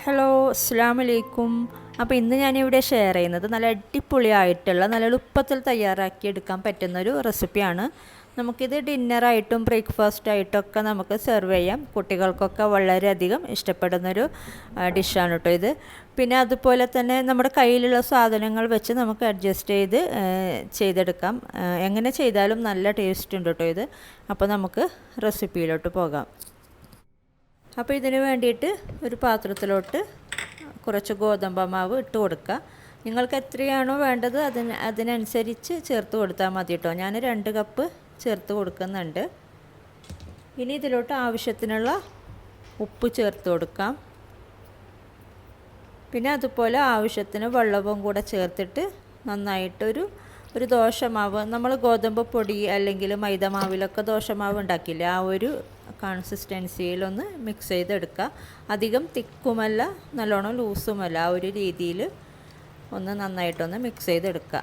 Hello, അസ്സലാമു അലൈക്കും. അപ്പോൾ ഇന്ന് ഞാനിവിടെ ഷെയർ ചെയ്യുന്നത് നല്ല അടിപൊളിയായിട്ടുള്ള നല്ല എളുപ്പത്തിൽ തയ്യാറാക്കി എടുക്കാൻ പറ്റുന്നൊരു റെസിപ്പിയാണ്. നമുക്കിത് ഡിന്നറായിട്ടും ബ്രേക്ക്ഫാസ്റ്റായിട്ടൊക്കെ നമുക്ക് സെർവ് ചെയ്യാം. കുട്ടികൾക്കൊക്കെ വളരെയധികം ഇഷ്ടപ്പെടുന്നൊരു ഡിഷാണ് കേട്ടോ ഇത്. പിന്നെ അതുപോലെ തന്നെ നമ്മുടെ കയ്യിലുള്ള സാധനങ്ങൾ വെച്ച് നമുക്ക് അഡ്ജസ്റ്റ് ചെയ്തെടുക്കാം. എങ്ങനെ ചെയ്താലും നല്ല ടേസ്റ്റ് ഉണ്ട് കേട്ടോ ഇത്. അപ്പോൾ നമുക്ക് റെസിപ്പിയിലോട്ട് പോകാം. അപ്പോൾ ഇതിന് വേണ്ടിയിട്ട് ഒരു പാത്രത്തിലോട്ട് കുറച്ച് ഗോതമ്പ് മാവ് ഇട്ട് കൊടുക്കുക. നിങ്ങൾക്ക് എത്രയാണോ വേണ്ടത് അതിനനുസരിച്ച് ചേർത്ത് കൊടുത്താൽ മതി കേട്ടോ. ഞാൻ 2 കപ്പ് ചേർത്ത് കൊടുക്കുന്നുണ്ട്. ഇനി ഇതിലോട്ട് ആവശ്യത്തിനുള്ള ഉപ്പ് ചേർത്ത് കൊടുക്കാം. പിന്നെ അതുപോലെ ആവശ്യത്തിന് വെള്ളവും കൂടെ ചേർത്തിട്ട് നന്നായിട്ടൊരു ദോശമാവ്, നമ്മൾ ഗോതമ്പ് പൊടി അല്ലെങ്കിൽ മൈദ മാവിലൊക്കെ ദോശമാവ് ഉണ്ടാക്കില്ലേ, ആ ഒരു കൺസിസ്റ്റൻസിയിലൊന്ന് മിക്സ് ചെയ്തെടുക്കുക. അധികം തിക്കുമല്ല, നല്ലോണം ലൂസുമല്ല, ആ ഒരു രീതിയിൽ ഒന്ന് നന്നായിട്ടൊന്ന് മിക്സ് ചെയ്തെടുക്കുക.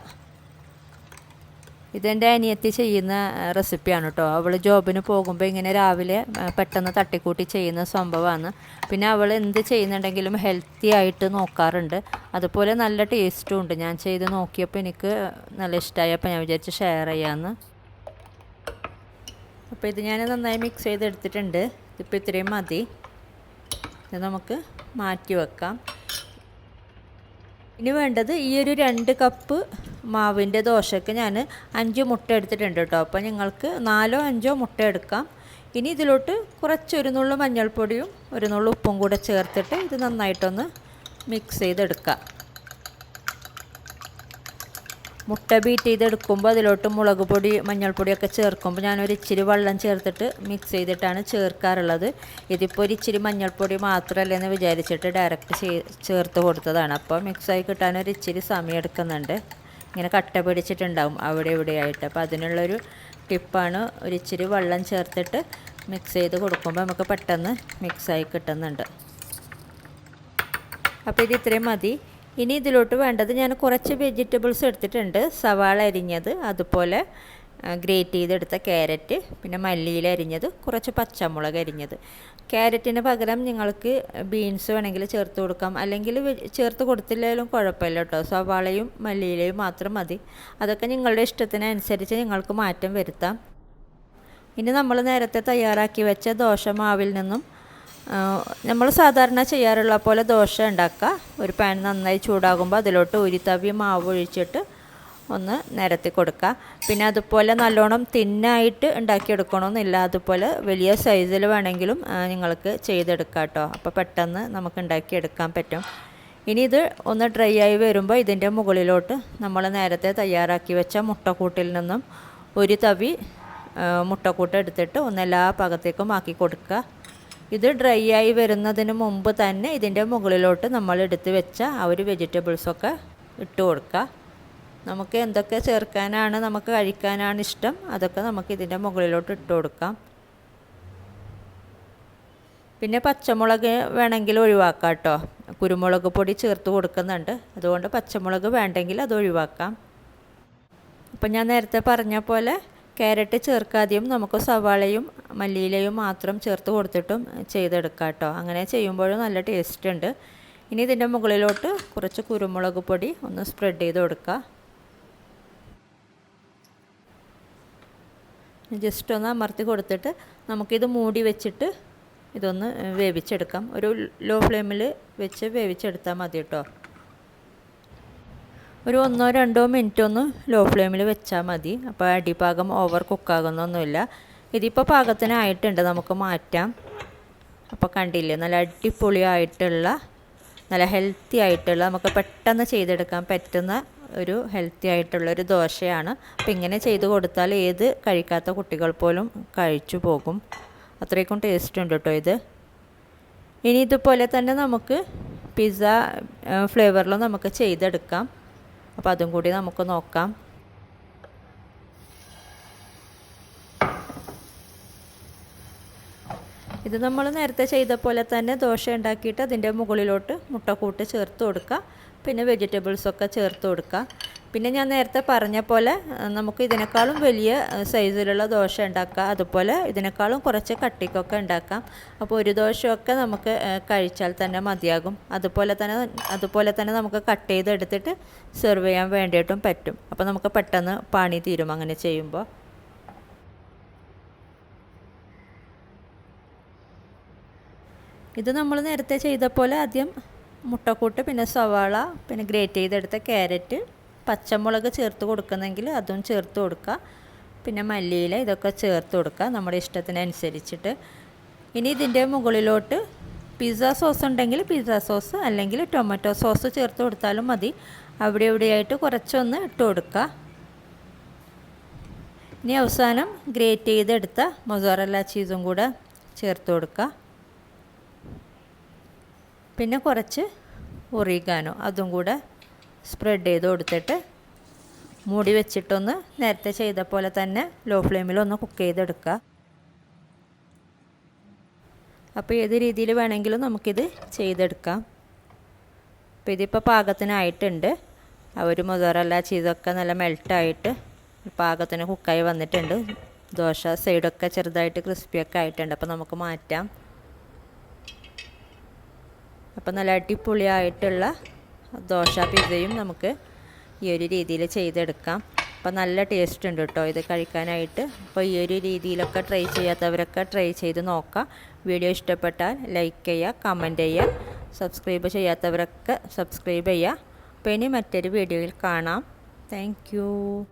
ഇതെൻ്റെ അനിയത്തി ചെയ്യുന്ന റെസിപ്പിയാണ് കേട്ടോ. അവൾ ജോബിന് പോകുമ്പോൾ ഇങ്ങനെ രാവിലെ പെട്ടെന്ന് തട്ടിക്കൂട്ടി ചെയ്യുന്ന സംഭവമാണ്. പിന്നെ അവൾ എന്ത് ചെയ്യുന്നുണ്ടെങ്കിലും ഹെൽത്തി ആയിട്ട് നോക്കാറുണ്ട്. അതുപോലെ നല്ല ടേസ്റ്റും ഉണ്ട്. ഞാൻ ചെയ്ത് നോക്കിയപ്പോൾ എനിക്ക് നല്ല ഇഷ്ടമായി. അപ്പോൾ ഞാൻ വിചാരിച്ച് ഷെയർ ചെയ്യാമെന്ന്. അപ്പോൾ ഇത് ഞാൻ നന്നായി മിക്സ് ചെയ്തെടുത്തിട്ടുണ്ട്. ഇതിപ്പോൾ ഇത്രയും മതി. ഇത് നമുക്ക് മാറ്റി വെക്കാം. ഇനി വേണ്ടത് ഈ ഒരു 2 കപ്പ് മാവിൻ്റെ ദോശയ്ക്ക് ഞാൻ 5 മുട്ട എടുത്തിട്ടുണ്ട് കേട്ടോ. അപ്പോൾ നിങ്ങൾക്ക് 4 or 5 മുട്ട എടുക്കാം. ഇനി ഇതിലോട്ട് കുറച്ച് ഒരു നുള്ളു മഞ്ഞൾപ്പൊടിയും ഒരു നുള്ളു ഉപ്പും കൂടെ ചേർത്തിട്ട് ഇത് നന്നായിട്ടൊന്ന് മിക്സ് ചെയ്തെടുക്കാം. മുട്ട ബീറ്റ് ചെയ്തെടുക്കുമ്പോൾ അതിലോട്ട് മുളക് പൊടി മഞ്ഞൾപ്പൊടിയൊക്കെ ചേർക്കുമ്പോൾ ഞാനൊരു ഇച്ചിരി വെള്ളം ചേർത്തിട്ട് മിക്സ് ചെയ്തിട്ടാണ് ചേർക്കാറുള്ളത്. ഇതിപ്പോൾ ഒരു ഇച്ചിരി മഞ്ഞൾപ്പൊടി മാത്രമല്ലെന്ന് വിചാരിച്ചിട്ട് ഡയറക്റ്റ് ചേർത്ത് കൊടുത്തതാണ്. അപ്പോൾ മിക്സായി കിട്ടാനൊരു ഇച്ചിരി സമയം എടുക്കുന്നുണ്ട്. ഇങ്ങനെ കട്ട പിടിച്ചിട്ടുണ്ടാവും അവിടെ ഇവിടെയായിട്ട്. അപ്പോൾ അതിനുള്ളൊരു ടിപ്പാണ് ഒരു ഇച്ചിരി വെള്ളം ചേർത്തിട്ട് മിക്സ് ചെയ്ത് കൊടുക്കുമ്പോൾ നമുക്ക് പെട്ടെന്ന് മിക്സായി കിട്ടുന്നുണ്ട്. അപ്പോൾ ഇത് ഇത്രയും മതി. ഇനി ഇതിലോട്ട് വേണ്ടത്, ഞാൻ കുറച്ച് വെജിറ്റബിൾസ് എടുത്തിട്ടുണ്ട്. സവാള അരിഞ്ഞത്, അതുപോലെ ഗ്രേറ്റ് ചെയ്തെടുത്ത ക്യാരറ്റ്, പിന്നെ മല്ലിയില അരിഞ്ഞത്, കുറച്ച് പച്ചമുളക് അരിഞ്ഞത്. ക്യാരറ്റിന് പകരം നിങ്ങൾക്ക് ബീൻസ് വേണമെങ്കിൽ ചേർത്ത് കൊടുക്കാം, അല്ലെങ്കിൽ ചേർത്ത് കൊടുത്തില്ലെങ്കിലും കുഴപ്പമില്ല കേട്ടോ. സവാളയും മല്ലിയിലയും മാത്രം മതി. അതൊക്കെ നിങ്ങളുടെ ഇഷ്ടത്തിനനുസരിച്ച് നിങ്ങൾക്ക് മാറ്റം വരുത്താം. ഇനി നമ്മൾ നേരത്തെ തയ്യാറാക്കി വെച്ച ദോശമാവിൽ നിന്നും നമ്മൾ സാധാരണ ചെയ്യാറുള്ള പോലെ ദോശ ഉണ്ടാക്കുക. ഒരു പാൻ നന്നായി ചൂടാകുമ്പോൾ അതിലോട്ട് ഒരു തവി മാവ് ഒഴിച്ചിട്ട് ഒന്ന് നിരത്തി കൊടുക്കുക. പിന്നെ അതുപോലെ നല്ലോണം തിന്നായിട്ട് ഉണ്ടാക്കിയെടുക്കണമെന്നില്ല, അതുപോലെ വലിയ സൈസിൽ വേണമെങ്കിലും നിങ്ങൾക്ക് ചെയ്തെടുക്കാം കേട്ടോ. അപ്പോൾ പെട്ടെന്ന് നമുക്ക് ഉണ്ടാക്കിയെടുക്കാൻ പറ്റും. ഇനി ഇത് ഒന്ന് ഡ്രൈ ആയി വരുമ്പോൾ ഇതിൻ്റെ മുകളിലോട്ട് നമ്മൾ നേരത്തെ തയ്യാറാക്കി വെച്ച മുട്ടക്കൂട്ടിൽ നിന്നും ഒരു തവി മുട്ടക്കൂട്ട് എടുത്തിട്ട് ഒന്നെല്ലാ ഭാഗത്തേക്കും ആക്കി കൊടുക്കുക. ഇത് ഡ്രൈ ആയി വരുന്നതിന് മുമ്പ് തന്നെ ഇതിൻ്റെ മുകളിലോട്ട് നമ്മൾ എടുത്ത് വെച്ച ആ ഒരു വെജിറ്റബിൾസൊക്കെ ഇട്ട് കൊടുക്കുക. നമുക്ക് എന്തൊക്കെ ചേർക്കാനാണ്, നമുക്ക് കഴിക്കാനാണ് ഇഷ്ടം, അതൊക്കെ നമുക്ക് ഇതിൻ്റെ മുകളിലോട്ട് ഇട്ട് കൊടുക്കാം. പിന്നെ പച്ചമുളക് വേണമെങ്കിൽ ഒഴിവാക്കാം കേട്ടോ. കുരുമുളക് പൊടി ചേർത്ത് കൊടുക്കുന്നുണ്ട്, അതുകൊണ്ട് പച്ചമുളക് വേണ്ടെങ്കിൽ അത് ഒഴിവാക്കാം. അപ്പം ഞാൻ നേരത്തെ പറഞ്ഞ പോലെ ക്യാരറ്റ് ചേർക്കാതെയും നമുക്ക് സവാളയും മല്ലിയിലയും മാത്രം ചേർത്ത് കൊടുത്തിട്ടും ചെയ്തെടുക്കാം കേട്ടോ. അങ്ങനെ ചെയ്യുമ്പോഴും നല്ല ടേസ്റ്റ് ഉണ്ട്. ഇനി ഇതിൻ്റെ മുകളിലോട്ട് കുറച്ച് കുരുമുളക് പൊടി ഒന്ന് സ്പ്രെഡ് ചെയ്ത് കൊടുക്കുക. ജസ്റ്റ് ഒന്ന് അമർത്തി കൊടുത്തിട്ട് നമുക്കിത് മൂടി വെച്ചിട്ട് ഇതൊന്ന് വേവിച്ചെടുക്കാം. ഒരു ലോ ഫ്ലെയിമിൽ വെച്ച് വേവിച്ചെടുത്താൽ മതി കേട്ടോ. ഒരു 1 or 2 മിനിറ്റ് ഒന്ന് ലോ ഫ്ലെയിമിൽ വെച്ചാൽ മതി. അപ്പോൾ അടിഭാഗം ഓവർ കുക്കാകുന്നൊന്നുമില്ല. ഇതിപ്പോൾ പാകത്തിനായിട്ടുണ്ട്, നമുക്ക് മാറ്റാം. അപ്പോൾ കണ്ടില്ലേ, നല്ല അടിപൊളിയായിട്ടുള്ള നല്ല ഹെൽത്തി ആയിട്ടുള്ള നമുക്ക് പെട്ടെന്ന് ചെയ്തെടുക്കാൻ പറ്റുന്ന ഒരു ഹെൽത്തി ആയിട്ടുള്ളൊരു ദോശയാണ്. അപ്പോൾ ഇങ്ങനെ ചെയ്ത് കൊടുത്താൽ ഏത് കഴിക്കാത്ത കുട്ടികൾ പോലും കഴിച്ചു പോകും. അത്രയ്ക്കും ടേസ്റ്റ് ഉണ്ട് കേട്ടോ ഇത്. ഇനി ഇതുപോലെ തന്നെ നമുക്ക് പിസ്സ ഫ്ലേവറിലും നമുക്ക് ചെയ്തെടുക്കാം. അപ്പോൾ അതും കൂടി നമുക്ക് നോക്കാം. ഇത് നമ്മൾ നേരത്തെ ചെയ്ത പോലെ തന്നെ ദോശ ഉണ്ടാക്കിയിട്ട് അതിൻ്റെ മുകളിലോട്ട് മുട്ടക്കൂട്ട് ചേർത്ത് കൊടുക്കുക. പിന്നെ വെജിറ്റബിൾസൊക്കെ ചേർത്ത് കൊടുക്കുക. പിന്നെ ഞാൻ നേരത്തെ പറഞ്ഞ പോലെ നമുക്ക് ഇതിനേക്കാളും വലിയ സൈസിലുള്ള ദോശ ഉണ്ടാക്കാം, അതുപോലെ ഇതിനേക്കാളും കുറച്ച് കട്ടിക്കൊക്കെ ഉണ്ടാക്കാം. അപ്പോൾ ഒരു ദോശയൊക്കെ നമുക്ക് കഴിച്ചാൽ തന്നെ മതിയാകും. അതുപോലെ തന്നെ നമുക്ക് കട്ട് ചെയ്തെടുത്തിട്ട് സെർവ് ചെയ്യാൻ വേണ്ടിയിട്ടും പറ്റും. അപ്പോൾ നമുക്ക് പെട്ടെന്ന് പണി തീരും അങ്ങനെ ചെയ്യുമ്പോൾ. ഇത് നമ്മൾ നേരത്തെ ചെയ്ത പോലെ ആദ്യം മുട്ടക്കൂട്ട്, പിന്നെ സവാള, പിന്നെ ഗ്രേറ്റ് ചെയ്തെടുത്ത ക്യാരറ്റ്, പച്ചമുളക് ചേർത്ത് കൊടുക്കുന്നെങ്കിൽ അതും ചേർത്ത് കൊടുക്കുക. പിന്നെ മല്ലിയില ഇതൊക്കെ ചേർത്ത് കൊടുക്കുക നമ്മുടെ ഇഷ്ടത്തിനനുസരിച്ചിട്ട്. ഇനി ഇതിൻ്റെ മുകളിലോട്ട് പിസ്സ സോസ് ഉണ്ടെങ്കിൽ പിസ്സ സോസ്, അല്ലെങ്കിൽ ടൊമാറ്റോ സോസ് ചേർത്ത് കൊടുത്താലും മതി. അവിടെ ഇവിടെയായിട്ട് കുറച്ചൊന്ന് ഇട്ട് കൊടുക്കുക. ഇനി അവസാനം ഗ്രേറ്റ് ചെയ്തെടുത്ത മൊസറല്ല ചീസും കൂടെ ചേർത്ത് കൊടുക്കുക. പിന്നെ കുറച്ച് ഒറിഗാനോ അതും കൂടെ സ്പ്രെഡ് ചെയ്ത് കൊടുത്തിട്ട് മൂടി വെച്ചിട്ടൊന്ന് നേരത്തെ ചെയ്ത പോലെ തന്നെ ലോ ഫ്ലെയിമിൽ ഒന്ന് കുക്ക് ചെയ്തെടുക്കുക. അപ്പോൾ ഏത് രീതിയിൽ വേണമെങ്കിലും നമുക്കിത് ചെയ്തെടുക്കാം. അപ്പോൾ ഇതിപ്പോൾ പാകത്തിനായിട്ടുണ്ട്. ഒരു മൊസറല്ല ചീസൊക്കെ നല്ല മെൽട്ടായിട്ട് പാകത്തിന് കുക്കായി വന്നിട്ടുണ്ട്. ദോശ സൈഡൊക്കെ ചെറുതായിട്ട് ക്രിസ്പിയൊക്കെ ആയിട്ടുണ്ട്. അപ്പോൾ നമുക്ക് മാറ്റാം. അപ്പോൾ നല്ല അടിപൊളിയായിട്ടുള്ള ദോശ പിസ്സയും നമുക്ക് ഈ ഒരു രീതിയിൽ ചെയ്തെടുക്കാം. അപ്പോൾ നല്ല ടേസ്റ്റ് ഉണ്ട് കേട്ടോ ഇത് കഴിക്കാനായിട്ട്. അപ്പോൾ ഈ ഒരു രീതിയിലൊക്കെ ട്രൈ ചെയ്യാത്തവരൊക്കെ ട്രൈ ചെയ്ത് നോക്കാം. വീഡിയോ ഇഷ്ടപ്പെട്ടാൽ ലൈക്ക് ചെയ്യുക, കമൻറ്റ് ചെയ്യുക, സബ്സ്ക്രൈബ് ചെയ്യാത്തവരൊക്കെ സബ്സ്ക്രൈബ് ചെയ്യുക. അപ്പോൾ ഇനി മറ്റൊരു വീഡിയോയിൽ കാണാം. താങ്ക്